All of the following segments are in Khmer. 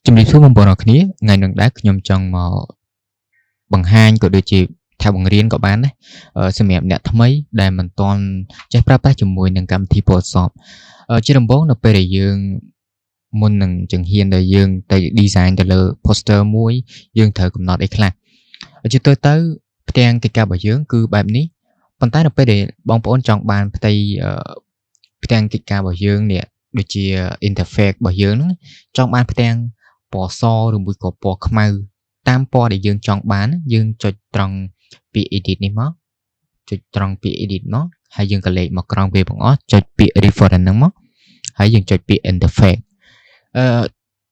ជំរាបសួរបងប្អូនអរគ្នាថ្ងៃនេះដែរខ្ញុំចង់មកបង្ហាញក៏ដូចជាថាបង្រៀនក៏បានដែរសម្រាប់អ្នកថ្មីដែលមិនទាន់ចេះប្រើប្រាស់ជាមួយនឹងកម្មវិធី Photoshop ជាដំបូងនៅពេលដែលយើងមុននឹងជំហានដែលយើងទៅ design ទៅលើ poster មួយយើងត្រូវកំណត់អីខ្លះជាទូទៅផ្ទាំងកិច្ចការរបស់យើងគឺបែបនេះប៉ុន្តែនៅពេលដែលបងប្អូនចង់បានផ្ទៃផ្ទាំងកិច្ចការរបស់យើងនេះដូចជា interface របស់យើងហ្នឹងចង់បានផ្ទាំងពណ៌សឬមួយក៏ពណ៌ខ្មៅតាមពណ៌ដែលយើងចង់បានយើងចុចត្រង់ពាក្យ edit នេះមកចុចត្រង់ពាក្យ edit មកហើយយើងក៏លេខមកក្រោមវាបង្អស់ចុចពាក្យ reference ហ្នឹងមកហើយយើងចុចពាក្យ interface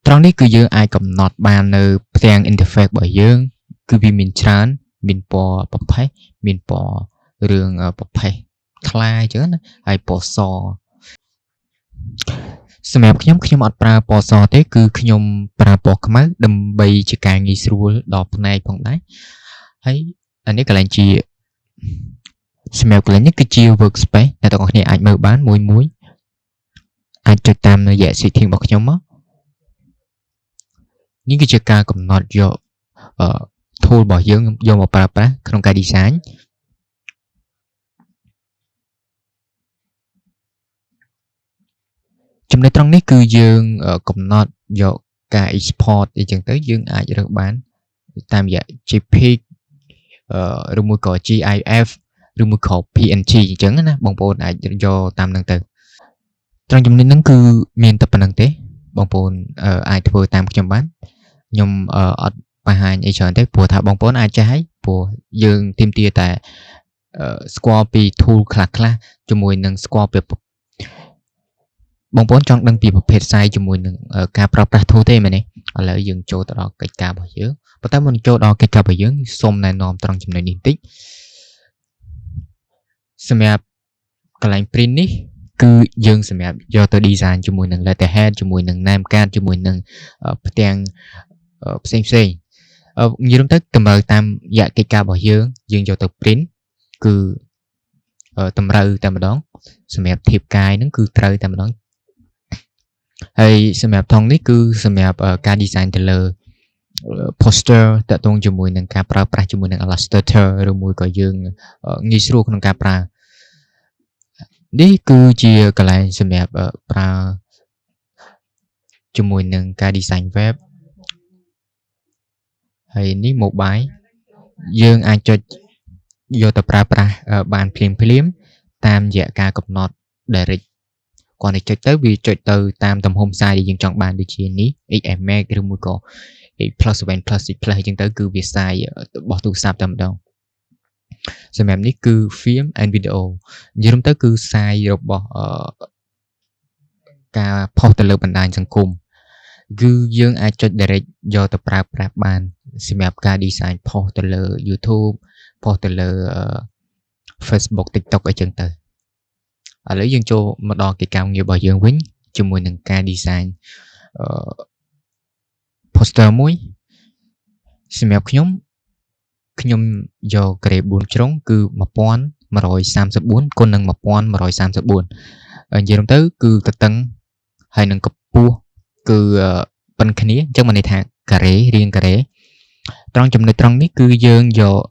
ត្រង់នេះគឺយើងអាចកំណត់បាននៅផ្ទាំង interface របស់យើងគឺវាមានច្រើនមានពណ៌ប្រផេះមានពណ៌រឿងប្រផេះថ្លាអញ្ចឹងណាហើយពណ៌សសម្រាប់ខ្ញុំអត់ប្រើពណ៌សទេគឺខ្ញុំប្រើពណ៌ខ្មៅដើម្បីជាការងាយស្រួលដល់ផ្នែកផងដែរហើយអានេះកន្លែងជាសម្រាប់កន្លែងនេះគឺជា workspace អ្នកទាំងអស់គ្នាអាចមើលបានមួយអាចចុចតាមរយៈ setting របស់ខ្ញុំមកនេះគឺជាការកំណត់យក tool របស់យើងយកមកប្រើប្រាស់ក្នុងការ designចំណុចត្រង់នេះគឺយើងកំណត់យកការ export អីចឹងទៅយើងអាចរើសបានតាមរយៈ JPEG ឬមួយក៏ GIF ឬមួយក៏ PNG អញ្ចឹងណាបងប្អូនអាចយកតាមហ្នឹងទៅត្រង់ចំណុចហ្នឹងគឺមានតែប៉ុណ្្នឹងទេបងប្អូនអាចធ្វើតាមខ្ញុំបានខ្ញុំអត់បង្ហាញអីច្រើនទេព្រោះថាបងប្អូនអាចចេះហើយព្រោះយើងទាមទារតែស្គាល់ពី tool ខ្លះជាមួយនឹងស្គាល់ពីបងប្អូនចង់ដឹងពីប្រភេទ size ជាមួយនឹងការប្រើប្រាស់ tool ទេមែនទេឥឡូវយើងចូលទៅដល់កិច្ចការរបស់យើងប៉ុន្តែមុនចូលដល់កិច្ចការរបស់យើងសូមណែនាំត្រង់ចំណុចនេះបន្តិចសម្រាប់កន្លែង print នេះគឺយើងសម្រាប់យកទៅ design ជាមួយនឹង letterhead ជាមួយនឹង name card ជាមួយនឹងផ្ទាំងផ្សេងនិយាយទៅតម្រូវតាមរយៈកិច្ចការរបស់យើងយកទៅ print គឺតម្រូវតែម្ដងសម្រាប់ធៀបកាយហ្នឹងគឺត្រូវតែម្ដងហើយសម្រាប់ថងនេះគឺសម្រាប់ការ design ទៅលើ poster តាក់ទងជាមួយនឹងការប្រើប្រាស់ជាមួយនឹង Illustrator ឬមួយក៏យើងងាយស្រួលក្នុងការប្រើនេះគឺជាកន្លែងសម្រាប់ប្រើជាមួយនឹងការ design web ហើយនេះ mobile យើងអាចចុចយកទៅប្រើប្រាស់បានភ្លាមតាមរយៈការកំណត់ direct គាត់ទៅចុចទៅវាចុចទៅតាមទំហំ size ដែលយើងចង់បានដូចជានេះ XMAX ឬមួយក៏ X+1 plus X+ អញ្ចឹងទៅគឺវា size របស់ទូរស័ព្ទតែម្ដងសម្រាប់នេះគឺ film and video និយាយទៅគឺ size របស់ការផុសទៅលើបណ្ដាញសង្គមគឺយើងអាចចុច direct យកទៅប្រើប្រាស់បានសម្រាប់ការ design ផុសទៅលើ YouTube ផុសទៅលើ Facebook TikTok អីចឹងទៅឥឡូវយើងចូលមកដល់កិច្ចការងាររបស់យើងវិញជាមួយនឹងការ design poster មួយសម្រាប់ខ្ញុំយក grade 4ជ្រុងគឺ1134គុណនឹង1134និយាយទៅគឺទទឹងហើយនឹងកម្ពស់គឺប៉ុនគ្នាអញ្ចឹងមានន័យថាការ៉េរាងការ៉េត្រង់ចំណុចត្រង់នេះគឺយើងយក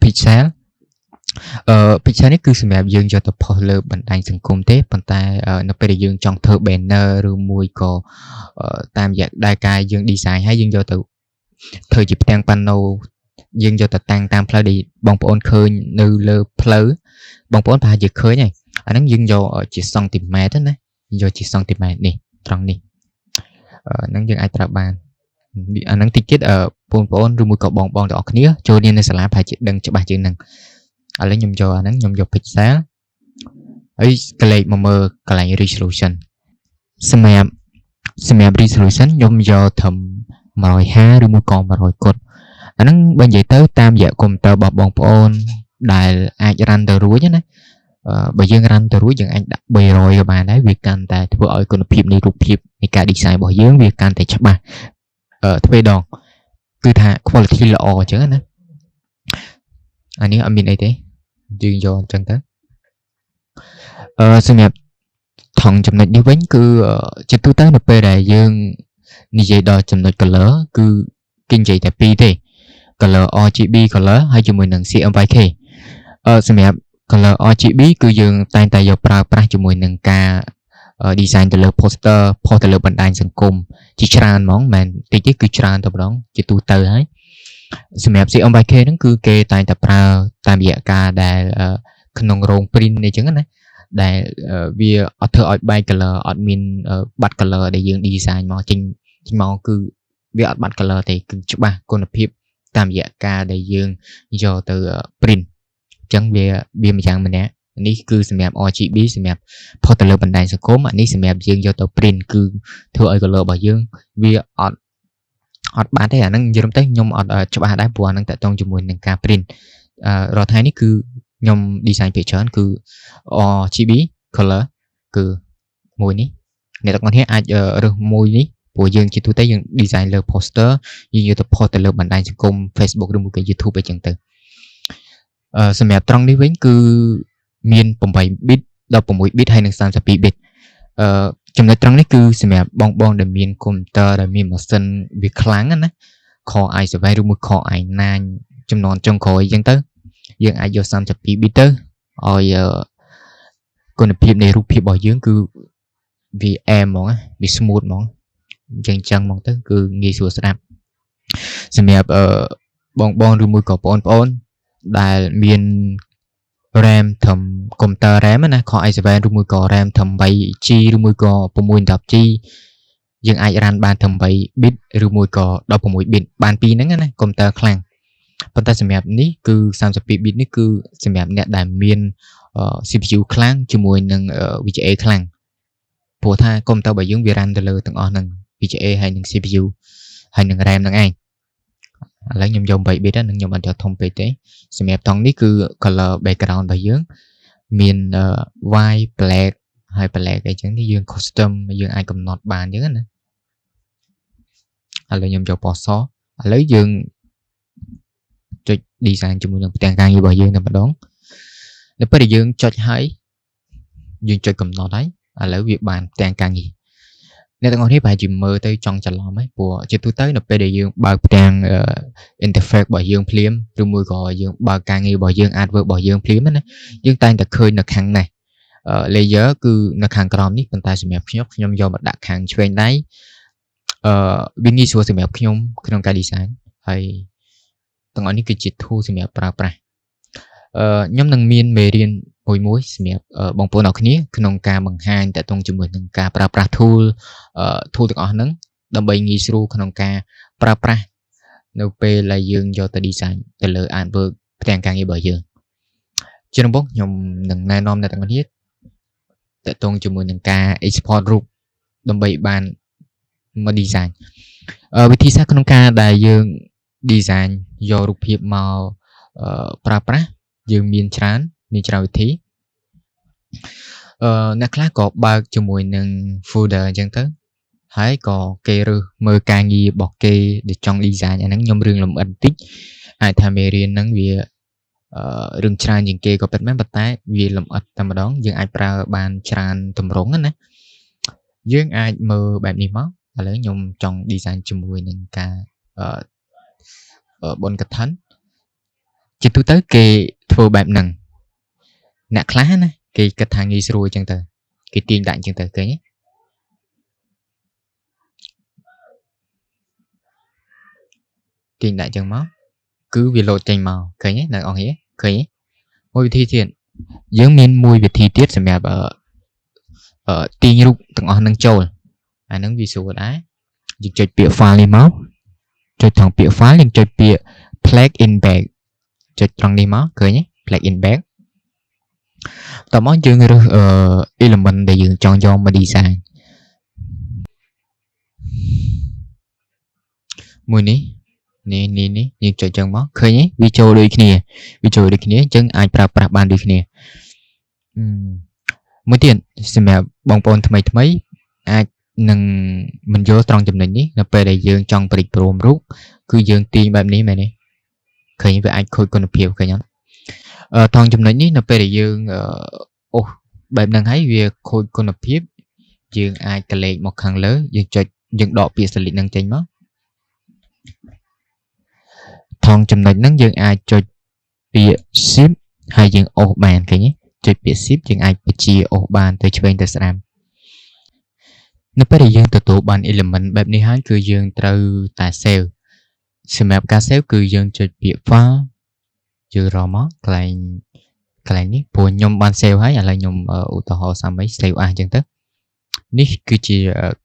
pixel pixel នេះគឺសម្រាប់យើងយកទៅផុសលើបណ្ដាញសង្គមទេប៉ុន្តែនៅពេលដែលយើងចង់ធ្វើ banner ឬមួយក៏តាមរយៈដែលការយើង design ហើយយើងយកទៅធ្វើជាផ្ទាំងប៉ាណូយើងយកទៅតាំងតាមផ្លូវដែលបងប្អូនឃើញនៅលើផ្លូវបងប្អូនប្រហែលជាឃើញហើយអាហ្នឹងយើងយកជាសង់ទីម៉ែត្រណាយកជាសង់ទីម៉ែត្រនេះត្រង់នេះហ្នឹងយើងអាចប្រើបានអាហ្នឹងតិចទៀតបងប្អូនឬមួយក៏បងទាំងអស់គ្នាចូលរៀននៅសាលាប្រហែលជាដឹងច្បាស់ជាងហ្នឹងឥឡូវខ្ញុំយកអាហ្នឹងខ្ញុំយក pixel ហើយកលេចមកមើលកន្លែង resolution សម្រាប់ resolution ខ្ញុំយកត្រឹម150ឬមួយក៏100គុណអាហ្នឹងបើនិយាយទៅតាមរយៈកុំព្យូទ័ររបស់បងប្អូនដែលអាចរ៉ាន់ទៅរួចណាបើយើងរ៉ាន់ទៅរួចយើងអាចដាក់300ក៏បានដែរវាកាន់តែធ្វើឲ្យគុណភាពនៃរូបភាពនៃការ design របស់យើងវាកាន់តែច្បាស់ទ្វេដងគឺថា quality ល្អអញ្ចឹងណាអានេះអត់មានអីទេយើងយកអញ្ចឹងទៅសម្រាប់ ថងចំណុចនេះវិញគឺជាទូទៅនៅពេលដែលយើងនិយាយដល់ចំណុច color គឺគេនិយាយតែពីរទេ color RGB color ហើយជាមួយនឹង CMYK សម្រាប់ color RGB គឺយើងតែងតែយកប្រើប្រាស់ជាមួយនឹងការ design ទៅលើ poster ផុសទៅលើបណ្ដាញសង្គមជាច្រើនហ្មងមិនតិចទេគឺច្រើនតែម្ដងជាទូទៅហើយសម្រាប់ CMYK ហ្នឹងគឺគេតែងតែប្រើតាមរយៈការដែលក្នុងរោង print អីចឹងណាដែលវាអត់ធ្វើឲ្យបែក color អត់មានបាត់ color ដែលយើង design មកចេញមកគឺវាអត់បាត់ color ទេគឺច្បាស់គុណភាពតាមរយៈការដែលយើងយកទៅ print អញ្ចឹងវាម្យ៉ាងម្នាក់នេះគឺសម្រាប់ RGB សម្រាប់ផុសទៅលើបណ្ដាញសង្គមអានេះសម្រាប់យើងយកទៅ print គឺធ្វើឲ្យ color របស់យើងវាអត់បានទេអាហ្នឹងនិយាយទៅខ្ញុំអត់ច្បាស់ដែរព្រោះអាហ្នឹងតកតងជាមួយនឹងការ print រាល់ថ្ងៃនេះគឺខ្ញុំ design ភាគច្រើនគឺ RGB color គឺមួយនេះអ្នកទាំងអស់គ្នាអាចរើសមួយនេះព្រោះយើងជាទូទៅយើង design លើ poster យើងយកទៅ post ទៅលើបណ្ដាញសង្គម Facebook ឬមួយក៏ YouTube អីចឹងទៅសម្រាប់ត្រង់នេះវិញគឺមាន8 bit 16 bit ហើយនិង32 bit ចំណុចត្រង់នេះគឺសម្រាប់បងដែលមានកុំព្យូទ័រដែលមានម៉ាស៊ីនវាខ្លាំងណា Core i7 ឬមួយ Core i9 ចំនួនចុងក្រោយអញ្ចឹងទៅយើងអាចយក32 bit ទៅឲ្យគុណភាពនៃរូបភាពរបស់យើងគឺវាអែមហ្មងវា smooth ហ្មងអញ្ចឹងហ្មងទៅគឺងាយស្រួលស្ដាប់សម្រាប់បងឬមួយក៏បងដែលមាន RAM ធំកុំព្យូទ័រ RAM ណា Core i7 ឬមួយក៏ RAM ធំ 8G ឬមួយក៏ 610G យើងអាចរ៉ានបានធំ 8 bit ឬមួយក៏16 bit បានពីរហ្នឹងណាកុំព្យូទ័រខ្លាំងប៉ុន្តែសម្រាប់នេះគឺ32 bit នេះគឺសម្រាប់អ្នកដែលមានCPU ខ្លាំងជាមួយនឹង VGA ខ្លាំងព្រោះថាកុំព្យូទ័ររបស់យើងវារ៉ានទៅលើទាំងអស់ហ្នឹង VGA ហើយនិង CPU ហើយនិង RAM ហ្នឹងឯងឥឡូវខ្ញុំយក8 bit ហ្នឹងខ្ញុំអត់យកធំពេកទេសម្រាប់តង់នេះគឺ color background របស់យើងមាន white black ហើយ black អីចឹងនេះយើង custom យើងអាចកំណត់បានអញ្ចឹងណាឥឡូវខ្ញុំយកពណ៌សឥឡូវយើងចុច design ជាមួយនឹងផ្ទាំងការងាររបស់យើងតែម្ដងនៅពេលដែលយើងចុចហើយយើងចុចកំណត់ហើយឥឡូវវាបានផ្ទាំងការងារអ្នកទាំងអស់គ្នាប្រហែលជាមើលទៅចង់ច្រឡំហើយព្រោះជាទូទៅនៅពេលដែលយើងបើកផ្ទាំង interface របស់យើងភ្លាមឬមួយក៏យើងបើកការងាររបស់យើង artwork របស់យើងភ្លាមណាយើងតែងតែឃើញនៅខាងនេះlayer គឺនៅខាងក្រោមនេះប៉ុន្តែសម្រាប់ខ្ញុំយកមកដាក់ខាងឆ្វេងដៃវាងាយស្រួលសម្រាប់ខ្ញុំក្នុងការ design ហើយទាំងអស់នេះគឺជា tool សម្រាប់ប្រើប្រាស់ខ្ញុំនឹងមានមេរៀនមួយសម្រាប់បងប្អូនអរគ្នាក្នុងការបង្ហាញតទៅជាមួយនឹងការប្រើប្រាស់ tool ទាំងអស់ហ្នឹងដើម្បីងាយស្រួលក្នុងការប្រើប្រាស់នៅពេលដែលយើងយកទៅ design ទៅលើ artwork ផ្ទាំងការងាររបស់យើងជាដំបូងខ្ញុំនឹងណែនាំអ្នកទាំងអស់គ្នាតទៅជាមួយនឹងការ export រូបដើម្បីបានមក design វិធីសាស្ត្រក្នុងការដែលយើង design យករូបភាពមកប្រើប្រាស់យើងមានច្រើនវិធីអ្នកខ្លះក៏បើកជាមួយនឹង folder អញ្ចឹងទៅហើយក៏គេរើសមើលការងាររបស់គេដែលចង់ design អាហ្នឹងខ្ញុំរឿងលម្អិតបន្តិចអាចថាមេរៀនហ្នឹងវារឿងច្រើនជាងគេក៏ពិតមែនប៉ុន្តែវាលម្អិតតែម្ដងយើងអាចប្រើបានច្រើនទម្រង់ណាយើងអាចមើលបែបនេះមកឥឡូវខ្ញុំចង់ design ជាមួយនឹងការបុណ្យកឋិនជាទូទៅគេធ្វើបែបហ្នឹងអ្នកខ្លះណាគេគិតថាងាយស្រួលអញ្ចឹងទៅគេទាញដាក់អញ្ចឹងទៅឃើញទេទាញដាក់អញ្ចឹងមកគឺវាលោតចេញមកឃើញទេអ្នកអង្គនេះឃើញទេមួយវិធីទៀតយើងមានមួយវិធីទៀតសម្រាប់ទាញរូបទាំងអស់នឹងចូលអាហ្នឹងវាស្រួលដែរយើងចុចពាក្យ file នេះមកចុចត្រង់ពាក្យ file យើងចុចពាក្យ plug in back ចុចត្រង់នេះមកឃើញទេ plug in back តោះមកយើងរើសelement ដែលយើងចង់យកមក design មួយនេះយើងចុចចឹងមកឃើញទេវាចូលដូចគ្នាអញ្ចឹងអាចប្រើប្រាស់បានដូចគ្នាមួយទៀតសម្រាប់បងប្អូនថ្មីអាចនឹងមិនយល់ត្រង់ចំណុចនេះនៅពេលដែលយើងចង់ព្រិចព្រមរូបគឺយើងទាញបែបនេះមែនទេឃើញវាអាចខូចគុណភាពឃើញអត់ត្រង់ចំណុចនេះនៅពេលដែលយើងបែបហ្នឹងហើយវាខូចគុណភាព dương ai cái lệ một khang lớn dương cho dương đọ bị xử lý năng tranh mất thong chấm nói năng dương ai cho bị ship hay dương ô bàn cái nhé cho bị ship dương ai bị chia ô bàn tới chơi tới sram nó phải dương từ tụ bàn elementแบบนี้ฮะคือdương từ tại cell សម្រាប់ការសេវគឺយើងចុចពាក្យ file យើងរកមកកន្លែងនេះព្រោះខ្ញុំបានសេវហើយឥឡូវខ្ញុំឧទាហរណ៍សាមីសេវអញ្ចឹងទៅនេះគឺជា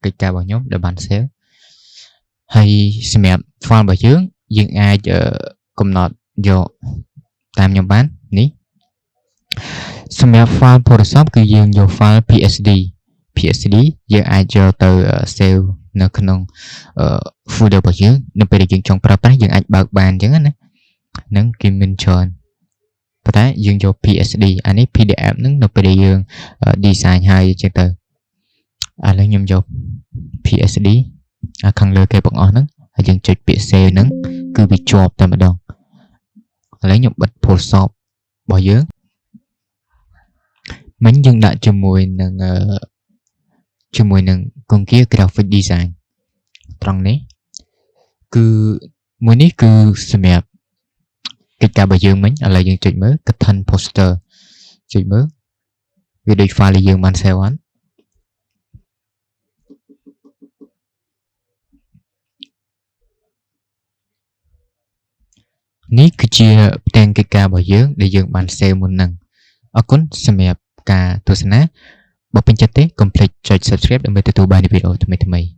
កិច្ចការរបស់ខ្ញុំដែលបានសេវហើយសម្រាប់ file របស់យើងអាចកំណត់យកតាមខ្ញុំបាននេះសម្រាប់ file Photoshop គឺយើងយក file PSD យើងអាចយកទៅសេវនៅក្នុង folder របស់យើងនៅពេលដែលយើងចង់ប្រើប្រាស់យើងអាចបើកបានអញ្ចឹងណាហ្នឹងគេមានច្រើនប៉ុន្តែយើងយក PSD អានេះ PDF ហ្នឹងនៅពេលដែលយើង design ហើយអញ្ចឹងទៅឥឡូវខ្ញុំយក PSD ខាងលើគេបងអស់ហ្នឹងហើយយើងចុចពាក្យ save ហ្នឹងគឺវាជាប់តែម្ដងឥឡូវខ្ញុំបិទ Photoshop របស់យើងមិញយើងដាក់ជាមួយនឹងConquer Graphic Design ត្រង់នេះគឺមួយនេះគឺសម្រាប់កិច្ចការរបស់យើងមិញឥឡូវយើងចុចមើល Content Poster ចុចមើលវាដូច file ដែលយើងបាន save អត់នេះគឺជាផ្ទាំងកិច្ចការរបស់យើងដែលយើងបាន save មុនហ្នឹងអរគុណសម្រាប់ការទស្សនាបើពេញចិត្តទេកុំភ្លេចចុច Subscribe ដើម្បីទទួលបានវីដេអូថ្មីៗ